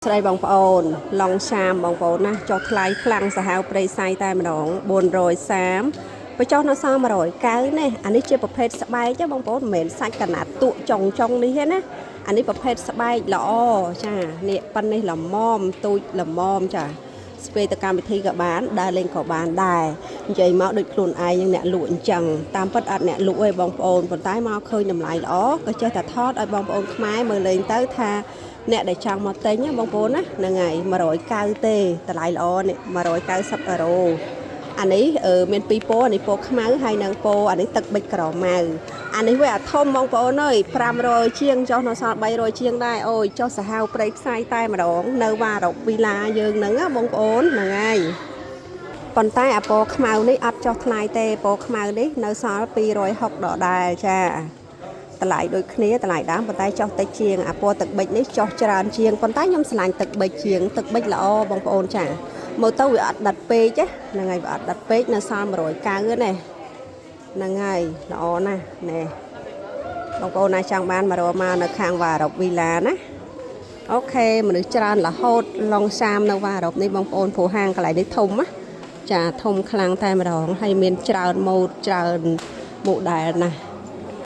ស្រីបងប្អូនឡងឆាមបងប្អូនណាចុះថ្លៃខ្លាំងសាហាវព្រៃសៃតែម្ដង430បើចុះនៅសល់190នេះអានេះជាប្រភេទស្បែកទេបងប្អូនមិនមែនសាច់កណាត់ទួចុងនេះទេណាអានេះប្រភេទស្បែកល្អចានេះប៉ិននេះល្មមទូចល្មមចាស្ពេលទៅកម្មវិធីក៏បានដើរលេងក៏បានដែរនិយាយមកដូចខ្លួនឯងនឹងអ្នកលក់អញ្ចឹងតាមពិតអត់អ្នកលក់ទេបងប្អូនប៉ុន្តែមកឃើញតម្លៃល្អក៏ចេះតែថតឲ្យបងប្អូនខ្មែរមើលលេងទៅថាអ្នកដែលចង់មកទិញបងប្អូនណាហ្នឹងហើយ190ទេតម្លៃល្អនេះ190€អានេះមាន2ពណ៌អានេះពណ៌ខ្មៅហើយនិងពណ៌អានេះទឹកប៊ិចក្រម៉ៅអានេះវាអាធំបងប្អូនអើយ500ជាងចុះនៅសល់300ជាងដែរអូយចុះសាហាវព្រៃផ្សាយតែម្ដងនៅវ៉ារ៉ុកវីឡាយើងហ្នឹងណាបងប្អូនហ្នឹងហើយប៉ុន្តែអាពណ៌ខ្មៅនេះអត់ចុះថ្លៃទេពណ៌ខ្មៅនេះនៅសល់260ដុល្លារចាតម្លៃដូចគ្នាតម្លៃដើមប៉ុន្តែចុះតិចជាងអាពណ៌ទឹកប៊ិចនេះចុះច្រើនជាងប៉ុន្តែខ្ញុំឆ្លាញ់ទឹកប៊ិចជាងទឹកប៊ិចល្អបងប្អូនចាមើលទៅវាអត់ដិតពេកហ្នឹងហើយវាអត់ដិតពេកនៅសល់190ណាហ្នឹងហើយល្អណាស់ណែបងប្អូនណាចង់បានមករកមកនៅខាងវ៉ារ៉ុកវីឡាណាអូខេមនុស្សច្រើនរហូតឡងសាមនៅវ៉ារ៉ុកនេះបងប្អូនព្រោះហាងកន្លែងនេះធំណាចាធំខ្លាំងតែម្ដងហើយមានច្រើនម៉ូតច្រើនម៉ូដែលណា